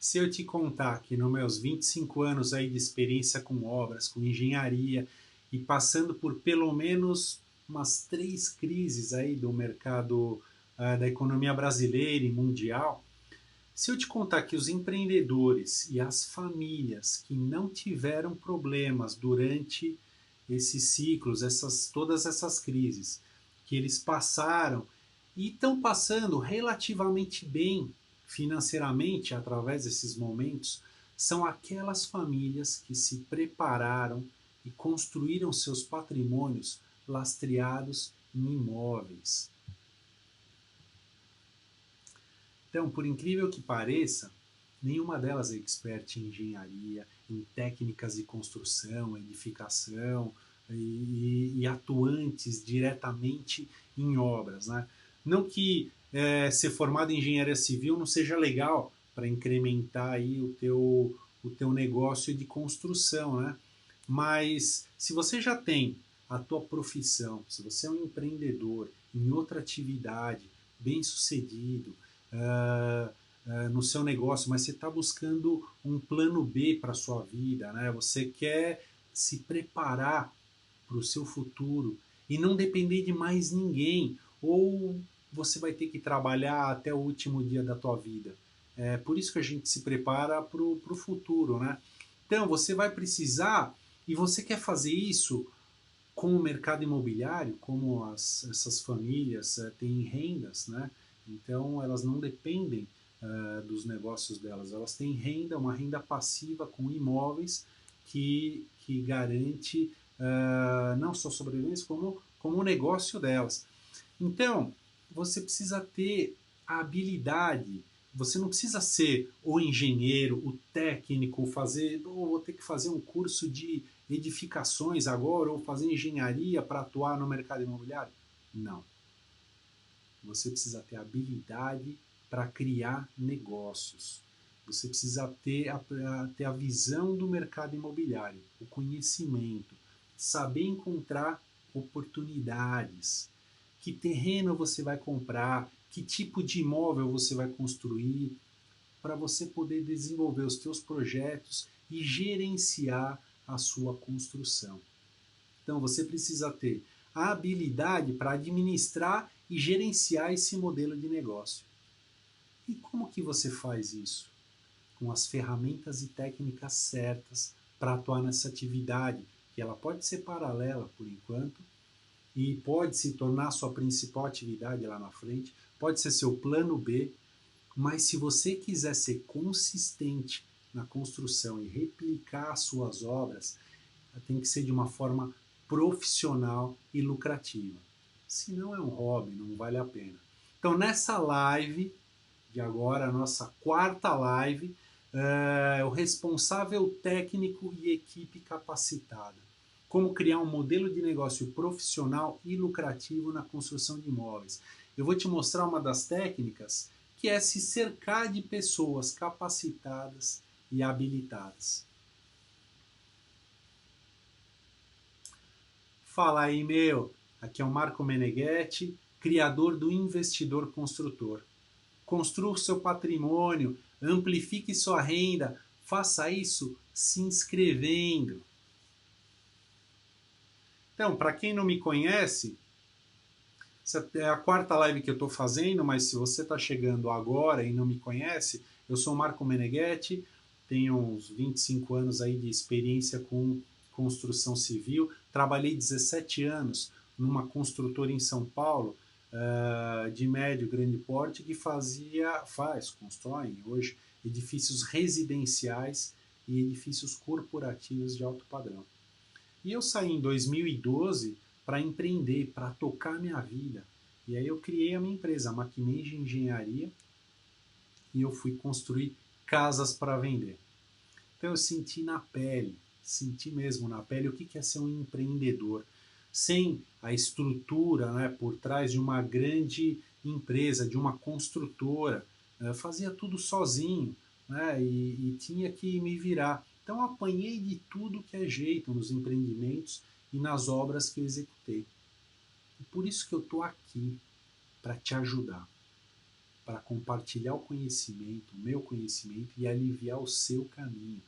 Se eu te contar que nos meus 25 anos aí de experiência com obras, com engenharia e passando por pelo menos umas 3 crises aí do mercado da economia brasileira e mundial, se eu te contar que os empreendedores e as famílias que não tiveram problemas durante esses ciclos, todas essas crises, que eles passaram e estão passando relativamente bem financeiramente através desses momentos, são aquelas famílias que se prepararam e construíram seus patrimônios lastreados em imóveis. Então, por incrível que pareça, nenhuma delas é expert em engenharia, em técnicas de construção, edificação e atuantes diretamente em obras. Né? Não que ser formado em engenharia civil não seja legal para incrementar aí o teu negócio de construção, né? Mas se você já tem a tua profissão, se você é um empreendedor em outra atividade, bem sucedido, no seu negócio, mas você está buscando um plano B para a sua vida, né? Você quer se preparar para o seu futuro e não depender de mais ninguém, ou você vai ter que trabalhar até o último dia da tua vida. É por isso que a gente se prepara para o futuro, né? Então, você vai precisar, e você quer fazer isso com o mercado imobiliário, como essas famílias têm rendas, né? Então elas não dependem dos negócios delas, elas têm renda, uma renda passiva com imóveis que garante não só sobrevivência, como o negócio delas. Então, você precisa ter a habilidade, você não precisa ser o engenheiro, o técnico, vou ter que fazer um curso de edificações agora, ou fazer engenharia para atuar no mercado imobiliário. Não. Você precisa ter habilidade para criar negócios. Você precisa ter a visão do mercado imobiliário, o conhecimento, saber encontrar oportunidades. Que terreno você vai comprar, que tipo de imóvel você vai construir, para você poder desenvolver os seus projetos e gerenciar a sua construção. Então você precisa ter a habilidade para administrar e gerenciar esse modelo de negócio. E como que você faz isso? Com as ferramentas e técnicas certas para atuar nessa atividade, que ela pode ser paralela por enquanto, e pode se tornar sua principal atividade lá na frente, pode ser seu plano B, mas se você quiser ser consistente na construção e replicar as suas obras, tem que ser de uma forma profissional e lucrativa. Senão é um hobby, não vale a pena. Então nessa live de agora, a nossa quarta live, o responsável técnico e equipe capacitada. Como criar um modelo de negócio profissional e lucrativo na construção de imóveis. Eu vou te mostrar uma das técnicas, que é se cercar de pessoas capacitadas e habilitadas. Fala aí, meu! Aqui é o Marco Meneghetti, criador do Investidor Construtor. Construa o seu patrimônio, amplifique sua renda, faça isso se inscrevendo. Então, para quem não me conhece, essa é a quarta live que eu estou fazendo, mas se você está chegando agora e não me conhece, eu sou o Marco Meneghetti, tenho uns 25 anos aí de experiência com construção civil, trabalhei 17 anos numa construtora em São Paulo, de médio grande porte, que constroem hoje edifícios residenciais e edifícios corporativos de alto padrão. E eu saí em 2012 para empreender, para tocar minha vida. E aí eu criei a minha empresa, a Maquinage Engenharia, e eu fui construir casas para vender. Então eu senti mesmo na pele o que é ser um empreendedor. Sem a estrutura, né, por trás de uma grande empresa, de uma construtora, fazia tudo sozinho, né, e tinha que me virar. Então apanhei de tudo que é jeito nos empreendimentos e nas obras que eu executei. E por isso que eu estou aqui, para te ajudar. para compartilhar o conhecimento, o meu conhecimento e aliviar o seu caminho.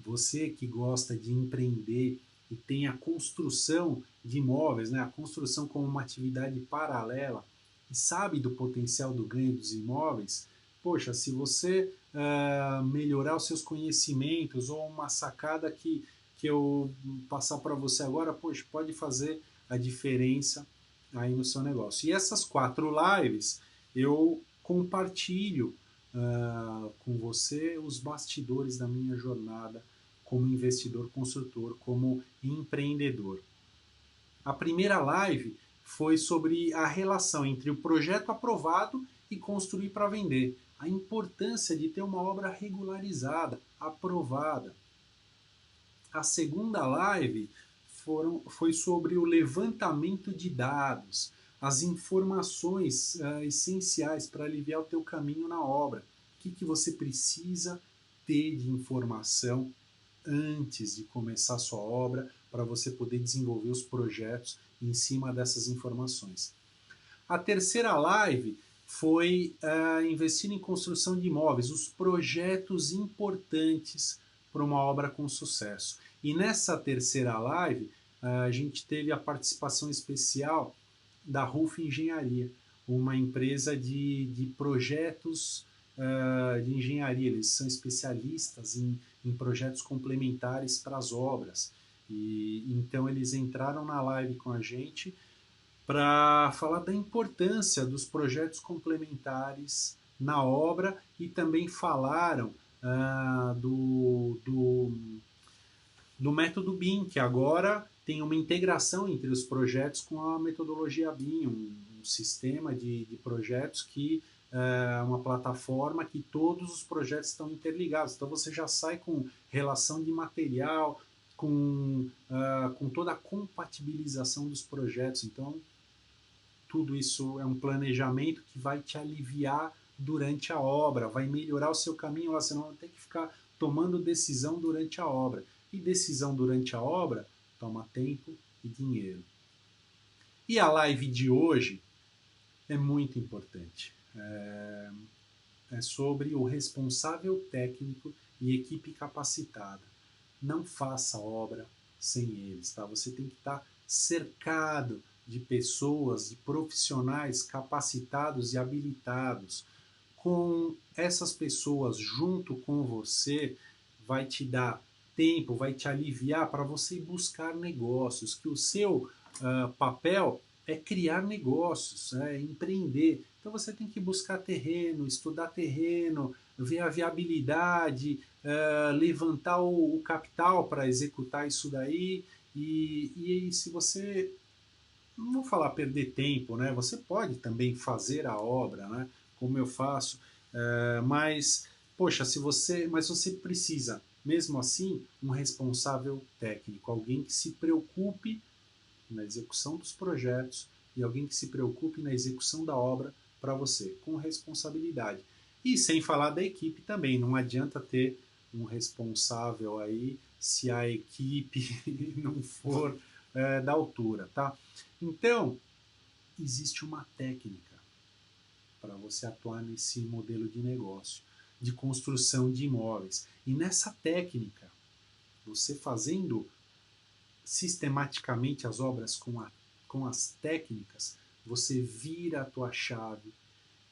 Você que gosta de empreender e tem a construção de imóveis, né, a construção como uma atividade paralela e sabe do potencial do ganho dos imóveis, poxa, se você melhorar os seus conhecimentos ou uma sacada que eu passar para você agora, poxa, pode fazer a diferença aí no seu negócio. E essas 4 lives eu compartilho com você os bastidores da minha jornada como investidor construtor, como empreendedor. A primeira live foi sobre a relação entre o projeto aprovado e construir para vender. A importância de ter uma obra regularizada, aprovada. A segunda live foi sobre o levantamento de dados, as informações essenciais para aliviar o teu caminho na obra. O que você precisa ter de informação antes de começar a sua obra para você poder desenvolver os projetos em cima dessas informações. A terceira live foi investir em construção de imóveis, os projetos importantes para uma obra com sucesso. E nessa terceira live, a gente teve a participação especial da Ruf Engenharia, uma empresa de projetos de engenharia. Eles são especialistas em projetos complementares para as obras. E então eles entraram na live com a gente para falar da importância dos projetos complementares na obra e também falaram do método BIM, que agora tem uma integração entre os projetos com a metodologia BIM, um sistema de projetos que é uma plataforma que todos os projetos estão interligados. Então você já sai com relação de material, com toda a compatibilização dos projetos. Então tudo isso é um planejamento que vai te aliviar durante a obra, vai melhorar o seu caminho lá, você não vai ter que ficar tomando decisão durante a obra. E decisão durante a obra toma tempo e dinheiro. E a live de hoje é muito importante. É sobre o responsável técnico e equipe capacitada. Não faça obra sem eles, tá? Você tem que estar cercado de pessoas, de profissionais capacitados e habilitados. Com essas pessoas junto com você, vai te dar tempo, vai te aliviar para você buscar negócios, que o seu papel é criar negócios, é empreender. Então você tem que buscar terreno, estudar terreno, ver a viabilidade, levantar o capital para executar isso daí. E se você, não vou falar perder tempo, né? Você pode também fazer a obra, né? Como eu faço, mas poxa, mas você precisa, mesmo assim, um responsável técnico, alguém que se preocupe na execução dos projetos e alguém que se preocupe na execução da obra para você, com responsabilidade. E sem falar da equipe também, não adianta ter um responsável aí se a equipe não for da altura, tá? Então, existe uma técnica para você atuar nesse modelo de negócio, de construção de imóveis. E nessa técnica, você fazendo sistematicamente as obras com as técnicas, você vira a tua chave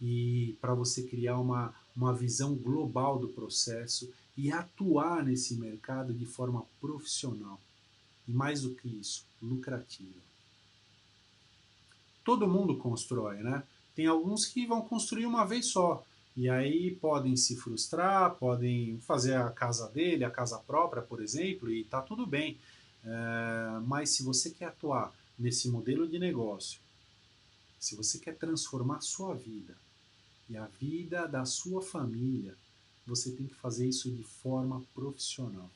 e para você criar uma visão global do processo e atuar nesse mercado de forma profissional. E mais do que isso, lucrativa. Todo mundo constrói, né? Tem alguns que vão construir uma vez só. E aí podem se frustrar, podem fazer a casa dele, a casa própria, por exemplo, e tá tudo bem. Mas se você quer atuar nesse modelo de negócio, se você quer transformar a sua vida e a vida da sua família, você tem que fazer isso de forma profissional.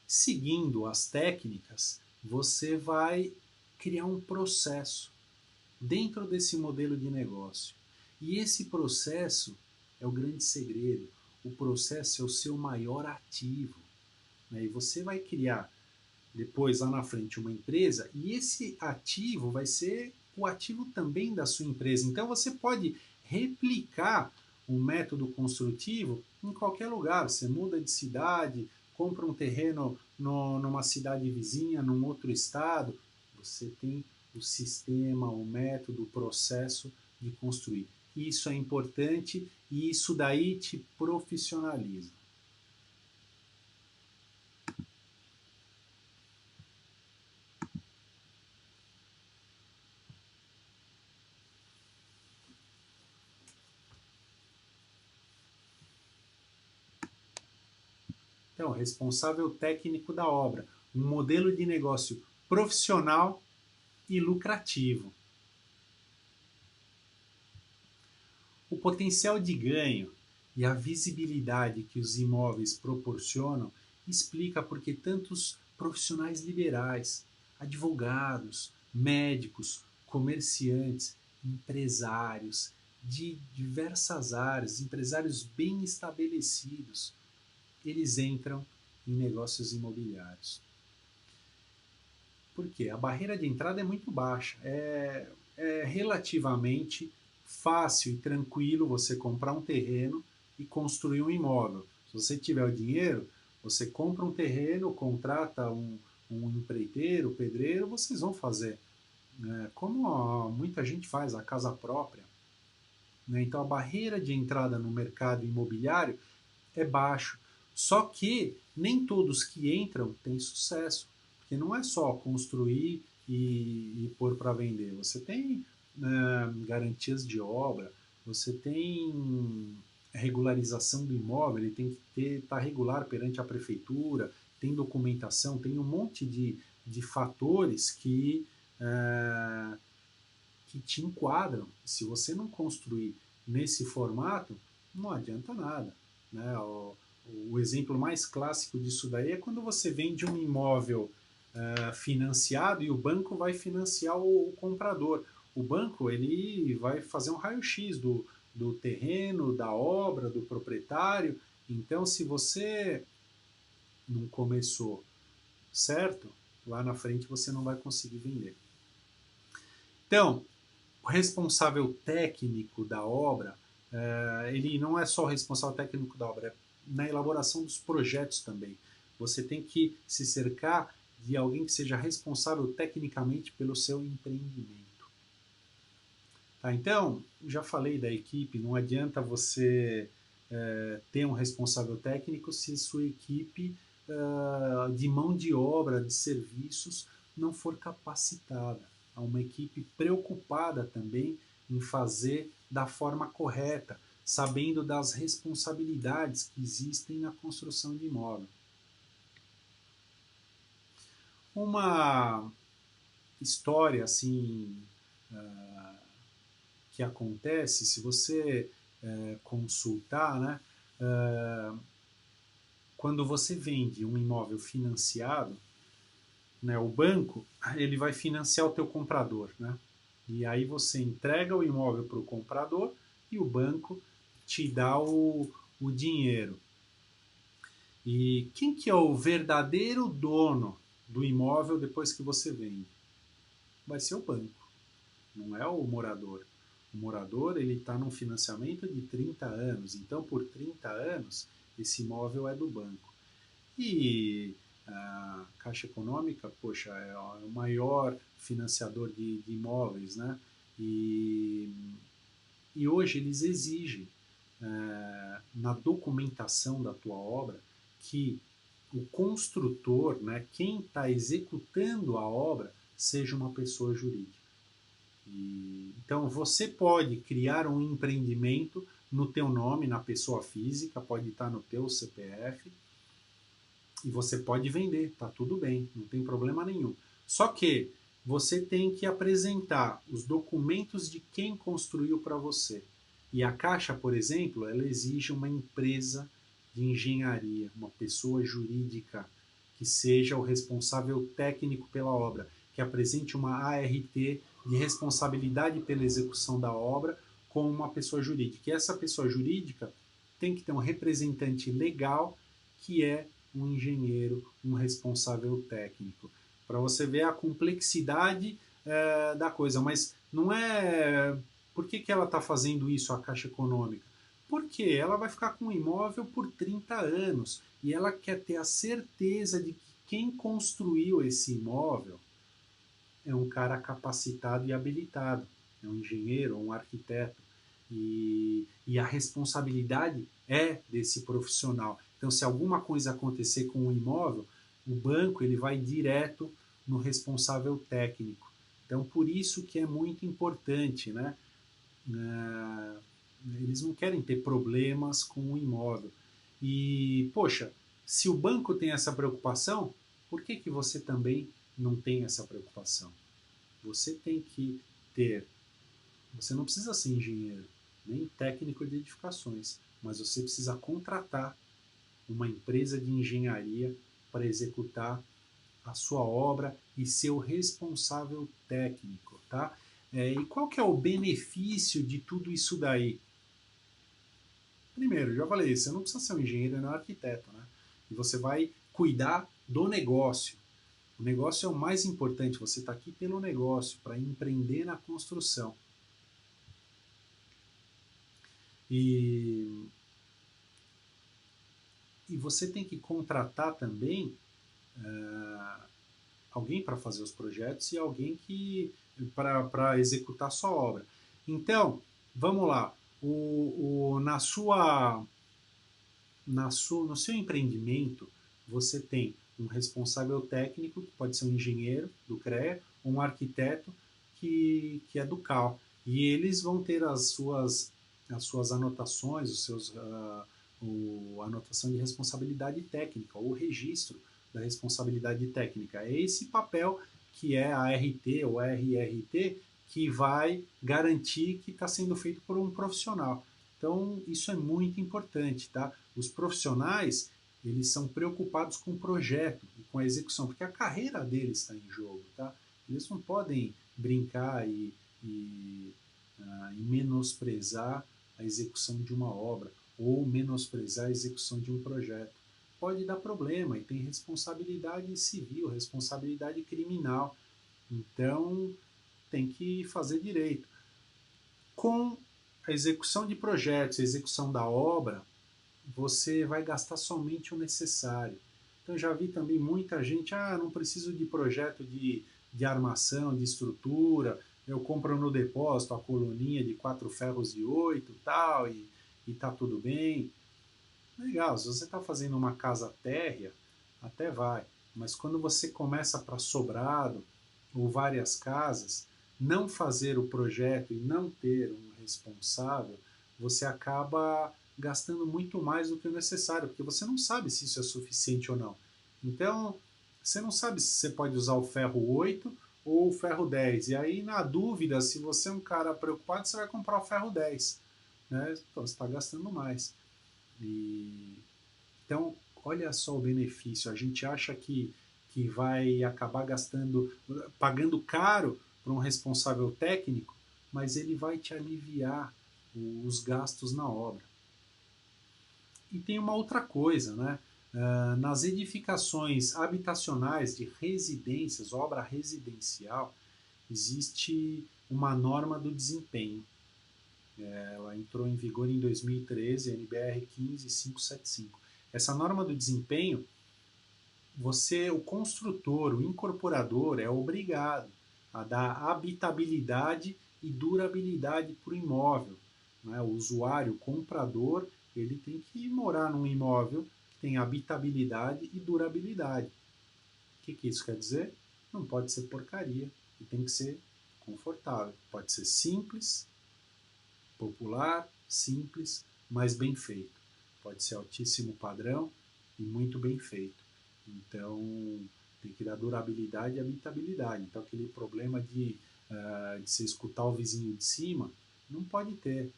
Seguindo as técnicas, você vai criar um processo dentro desse modelo de negócio. E esse processo é o grande segredo. O processo é o seu maior ativo. Né? E você vai criar depois lá na frente uma empresa e esse ativo vai ser o ativo também da sua empresa. Então você pode replicar o método construtivo em qualquer lugar. Você muda de cidade, compra um terreno numa cidade vizinha, num outro estado, você tem o sistema, o método, o processo de construir. Isso é importante e isso daí te profissionaliza. Então, responsável técnico da obra, um modelo de negócio profissional e lucrativo. O potencial de ganho e a visibilidade que os imóveis proporcionam explica por que tantos profissionais liberais, advogados, médicos, comerciantes, empresários de diversas áreas, empresários bem estabelecidos, eles entram em negócios imobiliários. Por quê? A barreira de entrada é muito baixa. É relativamente fácil e tranquilo você comprar um terreno e construir um imóvel. Se você tiver o dinheiro, você compra um terreno, contrata um empreiteiro, pedreiro, vocês vão fazer. Como muita gente faz, a casa própria. Né? Então a barreira de entrada no mercado imobiliário é baixo. Só que nem todos que entram têm sucesso, porque não é só construir e pôr para vender. Você tem garantias de obra, você tem regularização do imóvel, ele tem que estar regular perante a prefeitura, tem documentação, tem um monte de fatores que te enquadram. Se você não construir nesse formato, não adianta nada. Né? O exemplo mais clássico disso daí é quando você vende um imóvel financiado e o banco vai financiar o comprador. O banco ele vai fazer um raio-x do terreno, da obra, do proprietário. Então, se você não começou certo, lá na frente você não vai conseguir vender. Então, o responsável técnico da obra, ele não é só o responsável técnico da obra, é na elaboração dos projetos também. Você tem que se cercar de alguém que seja responsável tecnicamente pelo seu empreendimento. Tá, então, já falei da equipe, não adianta você ter um responsável técnico se sua equipe de mão de obra, de serviços, não for capacitada. Há uma equipe preocupada também em fazer da forma correta, sabendo das responsabilidades que existem na construção de imóvel. Uma história assim que acontece, se você consultar, né, quando você vende um imóvel financiado, né, o banco ele vai financiar o teu comprador, né? E aí você entrega o imóvel para o comprador e o banco te dá o dinheiro. E quem que é o verdadeiro dono do imóvel depois que você vende? Vai ser o banco, não é o morador. O morador ele está num financiamento de 30 anos, então por 30 anos esse imóvel é do banco. E a Caixa Econômica, poxa, é o maior financiador de imóveis, né? E hoje eles exigem na documentação da tua obra que o construtor, né, quem está executando a obra, seja uma pessoa jurídica. Então você pode criar um empreendimento no teu nome, na pessoa física, pode estar no teu CPF, e você pode vender, tá tudo bem, não tem problema nenhum. Só que você tem que apresentar os documentos de quem construiu para você. E a Caixa, por exemplo, ela exige uma empresa de engenharia, uma pessoa jurídica que seja o responsável técnico pela obra, que apresente uma ART de responsabilidade pela execução da obra com uma pessoa jurídica. E essa pessoa jurídica tem que ter um representante legal que é um engenheiro, um responsável técnico. Para você ver a complexidade da coisa. Mas Não é... Por que, que ela está fazendo isso, a Caixa Econômica? Porque ela vai ficar com o imóvel por 30 anos e ela quer ter a certeza de que quem construiu esse imóvel é um cara capacitado e habilitado, é um engenheiro, um arquiteto. E a responsabilidade é desse profissional. Então, se alguma coisa acontecer com o imóvel, o banco ele vai direto no responsável técnico. Então, por isso que é muito importante, né? Eles não querem ter problemas com o imóvel. E, poxa, se o banco tem essa preocupação, por que, que você também não tem essa preocupação? Você tem que ter. Você não precisa ser engenheiro, nem técnico de edificações, mas você precisa contratar uma empresa de engenharia para executar a sua obra e ser o responsável técnico, tá? E qual que é o benefício de tudo isso daí? Primeiro, já falei, você não precisa ser um engenheiro nem um arquiteto, né? E você vai cuidar do negócio. O negócio é o mais importante, você está aqui pelo negócio, para empreender na construção. E, e você tem que contratar também alguém para fazer os projetos e alguém que para executar a sua obra. Então, vamos lá. No seu empreendimento, você tem um responsável técnico, que pode ser um engenheiro do CREA, ou um arquiteto que é do CAL. E eles vão ter as suas anotações, a anotação de responsabilidade técnica, ou o registro da responsabilidade técnica. É esse papel que é a RT ou RRT que vai garantir que está sendo feito por um profissional. Então, isso é muito importante, tá? Os profissionais, eles são preocupados com o projeto e com a execução, porque a carreira deles está em jogo, tá? Eles não podem brincar e menosprezar a execução de uma obra ou menosprezar a execução de um projeto. Pode dar problema e tem responsabilidade civil, responsabilidade criminal. Então, tem que fazer direito. Com a execução de projetos, a execução da obra, você vai gastar somente o necessário. Então já vi também muita gente, não preciso de projeto de armação, de estrutura, eu compro no depósito a coluninha de 4 ferros de 8 tal, e tá tudo bem. Legal, se você está fazendo uma casa térrea, até vai. Mas quando você começa para sobrado ou várias casas, não fazer o projeto e não ter um responsável, você acaba gastando muito mais do que o necessário, porque você não sabe se isso é suficiente ou não. Então, você não sabe se você pode usar o ferro 8 ou o ferro 10. E aí, na dúvida, se você é um cara preocupado, você vai comprar o ferro 10. Né? Então, você está gastando mais. E, então, olha só o benefício. A gente acha que vai acabar gastando, pagando caro para um responsável técnico, mas ele vai te aliviar os gastos na obra. E tem uma outra coisa, né? Nas edificações habitacionais de residências, obra residencial, existe uma norma do desempenho. Ela entrou em vigor em 2013, NBR 15575. Essa norma do desempenho, o construtor, o incorporador, é obrigado a dar habitabilidade e durabilidade para o imóvel. Né? O usuário, o comprador, ele tem que morar num imóvel que tem habitabilidade e durabilidade. O que isso quer dizer? Não pode ser porcaria e tem que ser confortável. Pode ser simples, popular, simples, mas bem feito. Pode ser altíssimo padrão e muito bem feito. Então, tem que dar durabilidade e habitabilidade. Então, aquele problema de se escutar o vizinho de cima, não pode ter.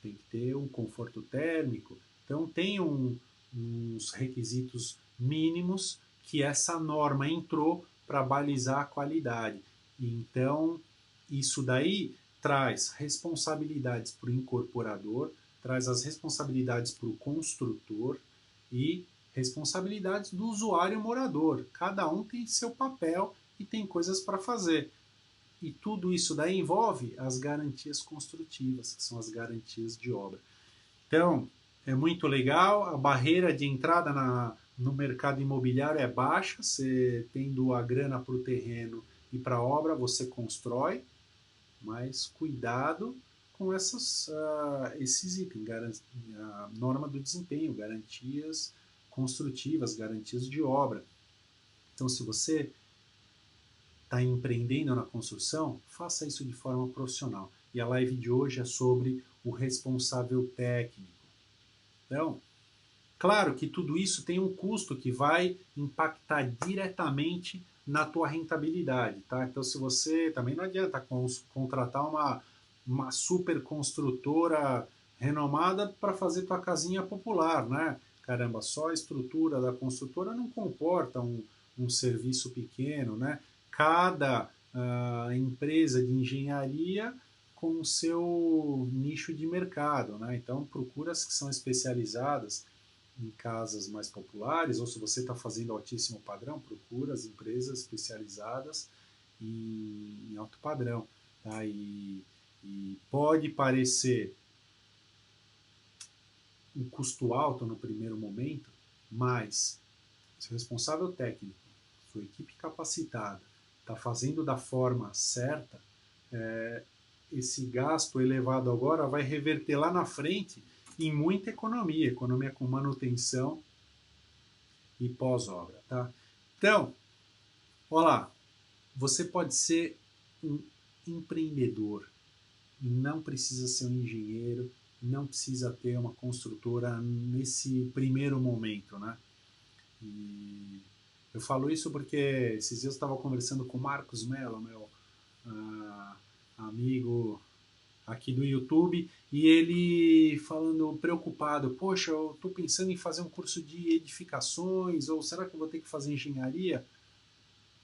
Tem que ter um conforto térmico. Então, tem uns requisitos mínimos que essa norma entrou para balizar a qualidade. Então, isso daí traz responsabilidades para o incorporador, traz as responsabilidades para o construtor e responsabilidades do usuário morador. Cada um tem seu papel e tem coisas para fazer. E tudo isso daí envolve as garantias construtivas, que são as garantias de obra. Então, é muito legal, a barreira de entrada no mercado imobiliário é baixa, você tendo a grana para o terreno e para a obra, você constrói, mas cuidado com esses itens, a norma do desempenho, garantias construtivas, garantias de obra. Então, se você está empreendendo na construção, faça isso de forma profissional. E a live de hoje é sobre o responsável técnico. Então, claro que tudo isso tem um custo que vai impactar diretamente na tua rentabilidade, tá? Então, se você também não adianta contratar uma super construtora renomada para fazer tua casinha popular, né? Caramba, só a estrutura da construtora não comporta um serviço pequeno, né? Cada empresa de engenharia com o seu nicho de mercado, né? Então, procura as que são especializadas em casas mais populares, ou se você está fazendo altíssimo padrão, procura as empresas especializadas em alto padrão. Tá? E pode parecer um custo alto no primeiro momento, mas se o responsável técnico, sua equipe capacitada, está fazendo da forma certa, esse gasto elevado agora vai reverter lá na frente em muita economia, economia com manutenção e pós-obra, tá? Então, olha lá, você pode ser um empreendedor, não precisa ser um engenheiro, não precisa ter uma construtora nesse primeiro momento, né? E eu falo isso porque esses dias eu estava conversando com o Marcos Mello, meu amigo aqui do YouTube, e ele falando preocupado, poxa, eu estou pensando em fazer um curso de edificações, ou será que eu vou ter que fazer engenharia?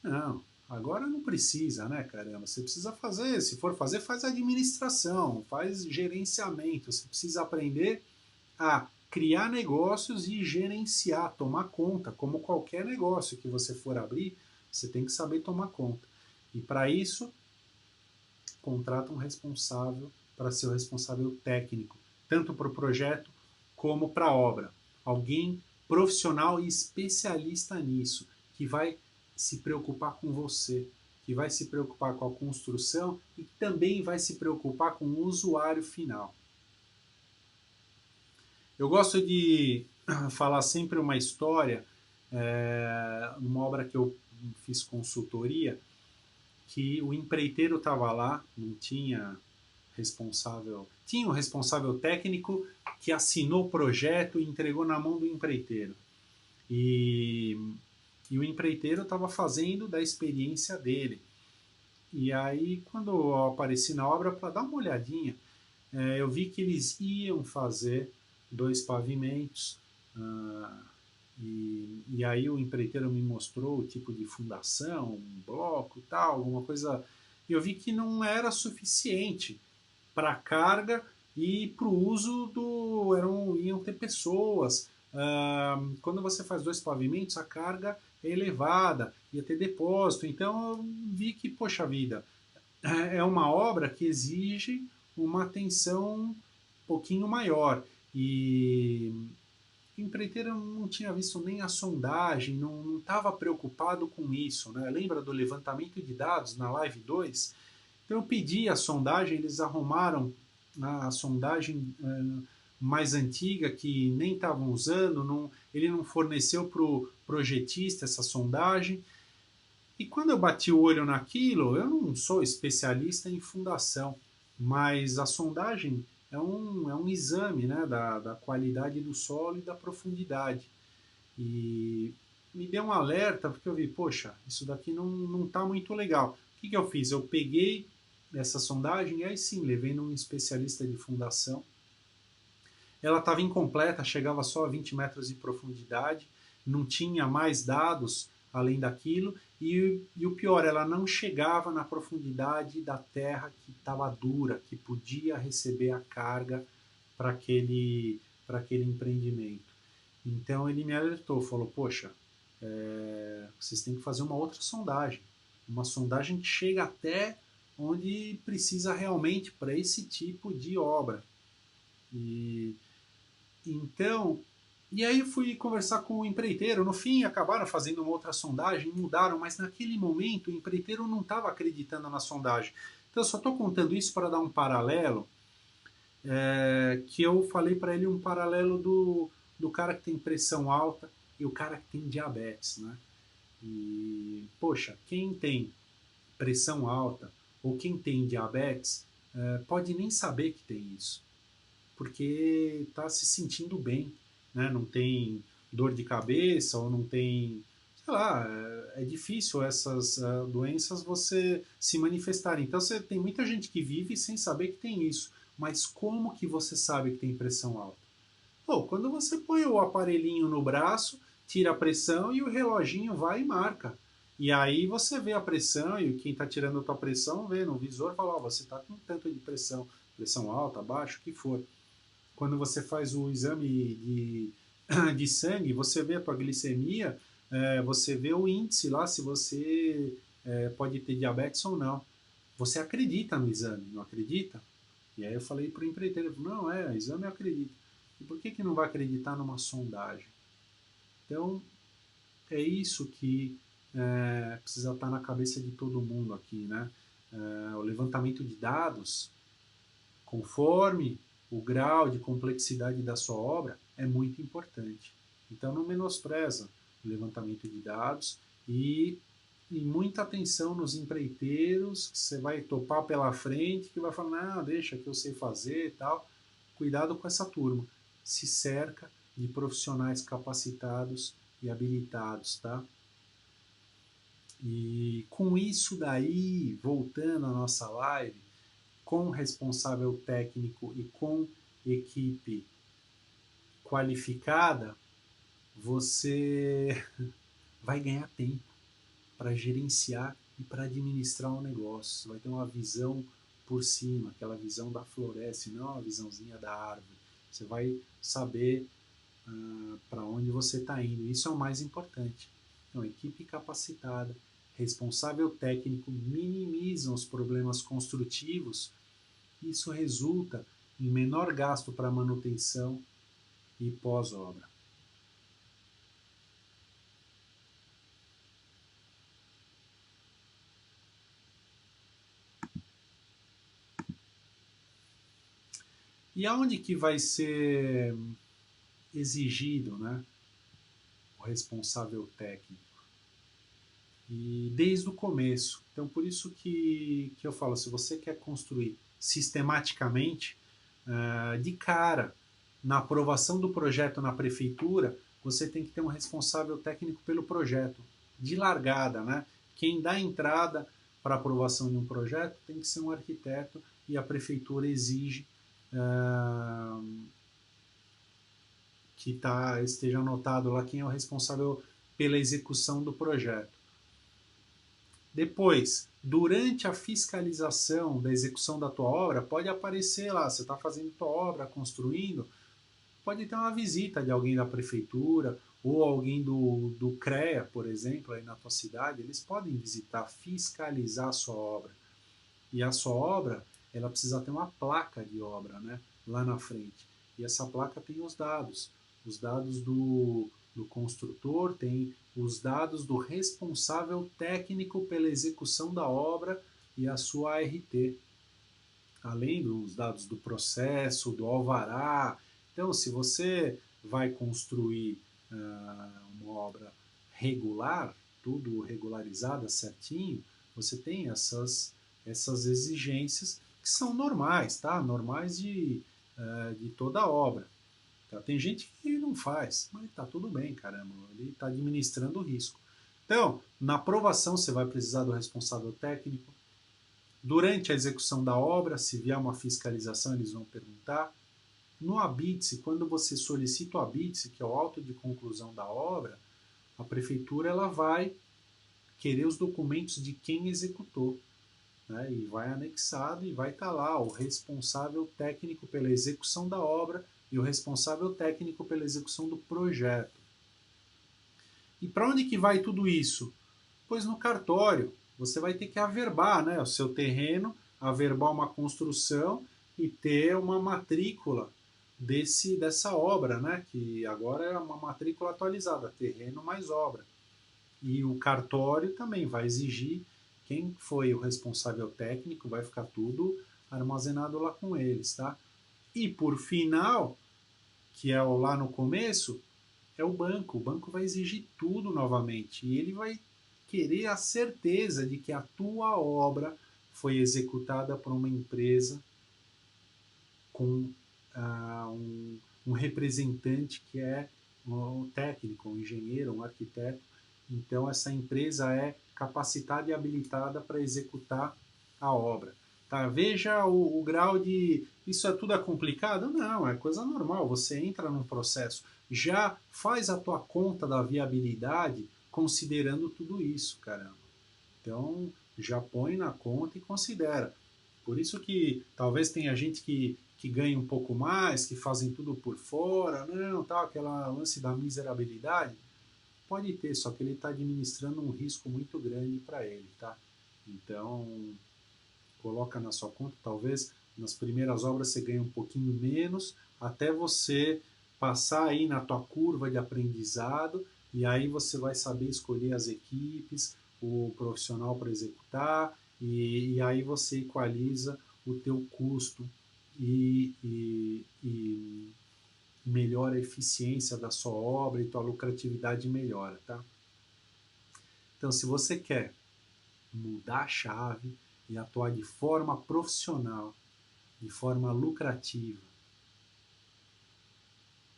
Não, agora não precisa, né, caramba? Você precisa fazer, se for fazer, faz administração, faz gerenciamento, você precisa aprender a criar negócios e gerenciar, tomar conta, como qualquer negócio que você for abrir, você tem que saber tomar conta. E para isso, contrata um responsável para ser o responsável técnico, tanto para o projeto como para a obra. Alguém profissional e especialista nisso, que vai se preocupar com você, que vai se preocupar com a construção e também vai se preocupar com o usuário final. Eu gosto de falar sempre uma história, uma obra que eu fiz consultoria, que o empreiteiro estava lá, não tinha responsável, tinha um responsável técnico que assinou o projeto e entregou na mão do empreiteiro. E o empreiteiro estava fazendo da experiência dele. E aí, quando eu apareci na obra para dar uma olhadinha, eu vi que eles iam fazer 2 pavimentos. E aí o empreiteiro me mostrou o tipo de fundação, um bloco, tal, alguma coisa. E eu vi que não era suficiente para a carga e para o uso iam ter pessoas. Quando você faz 2 pavimentos, a carga é elevada, ia ter depósito. Então eu vi que, poxa vida, é uma obra que exige uma atenção um pouquinho maior. E o empreiteiro não tinha visto nem a sondagem, não estava preocupado com isso. Né? Lembra do levantamento de dados na Live 2? Então eu pedi a sondagem, eles arrumaram a sondagem mais antiga que nem estavam usando, ele não forneceu para o projetista essa sondagem. E quando eu bati o olho naquilo, eu não sou especialista em fundação, mas a sondagem é um exame, né, da qualidade do solo e da profundidade. E me deu um alerta, porque eu vi, poxa, isso daqui não está muito legal. O que eu fiz? Eu peguei essa sondagem e aí sim, levei num especialista de fundação. Ela estava incompleta, chegava só a 20 metros de profundidade, não tinha mais dados além daquilo, e o pior, ela não chegava na profundidade da terra que estava dura, que podia receber a carga para aquele empreendimento. Então ele me alertou, falou, poxa, vocês têm que fazer uma outra sondagem, uma sondagem que chega até onde precisa realmente para esse tipo de obra. E então, e aí eu fui conversar com o empreiteiro. No fim, acabaram fazendo uma outra sondagem, mudaram, mas naquele momento o empreiteiro não estava acreditando na sondagem. Então, eu só estou contando isso para dar um paralelo, que eu falei para ele um paralelo do cara que tem pressão alta e o cara que tem diabetes, né? E, poxa, quem tem pressão alta ou quem tem diabetes pode nem saber que tem isso, porque está se sentindo bem, né? Não tem dor de cabeça ou não tem, sei lá, é difícil essas doenças você se manifestarem. Então você tem muita gente que vive sem saber que tem isso, mas como que você sabe que tem pressão alta? Pô, quando você põe o aparelhinho no braço, tira a pressão e o reloginho vai e marca. E aí você vê a pressão e quem está tirando a tua pressão vê no visor e fala, ó, você está com tanto de pressão, pressão alta, baixa, o que for. Quando você faz o exame de sangue, você vê a tua glicemia, você vê o índice lá, se você pode ter diabetes ou não. Você acredita no exame, não acredita? E aí eu falei para o empreiteiro, não, exame eu acredito. E por que não vai acreditar numa sondagem? Então, é isso que precisa estar na cabeça de todo mundo aqui, né? O levantamento de dados, conforme o grau de complexidade da sua obra, é muito importante. Então, não menospreza o levantamento de dados e muita atenção nos empreiteiros, que você vai topar pela frente, que vai falar, não, deixa que eu sei fazer e tal. Cuidado com essa turma. Se cerca de profissionais capacitados e habilitados, tá? E com isso daí, voltando à nossa live, com responsável técnico e com equipe qualificada, você vai ganhar tempo para gerenciar e para administrar o negócio. Você vai ter uma visão por cima, aquela visão da floresta, e não a visãozinha da árvore. Você vai saber para onde você está indo. Isso é o mais importante. Então, equipe capacitada, responsável técnico minimizam os problemas construtivos. Isso resulta em menor gasto para manutenção e pós-obra. E aonde que vai ser exigido, né, o responsável técnico? E desde o começo. Então, por isso que eu falo, se você quer construir sistematicamente, de cara, na aprovação do projeto na prefeitura, você tem que ter um responsável técnico pelo projeto, de largada, né? Quem dá entrada para aprovação de um projeto tem que ser um arquiteto e a prefeitura exige que esteja anotado lá quem é o responsável pela execução do projeto. Depois, durante a fiscalização da execução da tua obra, pode aparecer lá, você está fazendo tua obra, construindo, pode ter uma visita de alguém da prefeitura ou alguém do CREA, por exemplo, aí na tua cidade, eles podem visitar, fiscalizar a sua obra. E a sua obra, ela precisa ter uma placa de obra, né, lá na frente. E essa placa tem os dados do construtor, tem os dados do responsável técnico pela execução da obra e a sua ART, além dos dados do processo, do alvará. Então, se você vai construir uma obra regular, tudo regularizado, certinho, você tem essas exigências que são normais, tá? Normais de toda obra. Tá? Tem gente que não faz, mas tá tudo bem, caramba, ele está administrando o risco. Então, na aprovação você vai precisar do responsável técnico. Durante a execução da obra, se vier uma fiscalização, eles vão perguntar. No habite-se, quando você solicita o habite-se, que é o auto de conclusão da obra, a prefeitura ela vai querer os documentos de quem executou, né? E vai anexado e vai estar lá o responsável técnico pela execução da obra e o responsável técnico pela execução do projeto. E para onde que vai tudo isso? Pois no cartório. você vai ter que averbar, né, o seu terreno, averbar uma construção e ter uma matrícula dessa obra, né, que agora é uma matrícula atualizada, terreno mais obra. E o cartório também vai exigir quem foi o responsável técnico, vai ficar tudo armazenado lá com eles, tá? E por final, que é lá no começo, é o banco. O banco vai exigir tudo novamente e ele vai querer a certeza de que a tua obra foi executada por uma empresa com um representante que é um técnico, um engenheiro, um arquiteto. Então, essa empresa é capacitada e habilitada para executar a obra. Tá? Veja o grau de. Isso é tudo complicado? Não, é coisa normal. Você entra num processo, já faz a tua conta da viabilidade considerando tudo isso, caramba. Então, já põe na conta e considera. Por isso que talvez tenha gente que ganha um pouco mais, que fazem tudo por fora, não, tal, aquela lance da miserabilidade. Pode ter, só que ele está administrando um risco muito grande para ele, tá? Então, coloca na sua conta, talvez nas primeiras obras você ganhe um pouquinho menos, até você passar aí na tua curva de aprendizado, e aí você vai saber escolher as equipes, o profissional para executar, e aí você equaliza o teu custo e melhora a eficiência da sua obra e tua lucratividade melhora, tá? Então, se você quer mudar a chave e atuar de forma profissional, de forma lucrativa,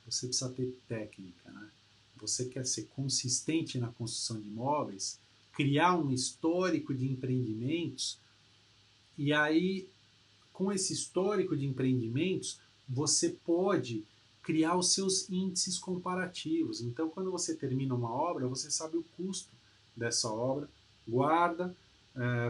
você precisa ter técnica, né? Você quer ser consistente na construção de imóveis, criar um histórico de empreendimentos, e aí, com esse histórico de empreendimentos, você pode criar os seus índices comparativos. Então, quando você termina uma obra, você sabe o custo dessa obra, guarda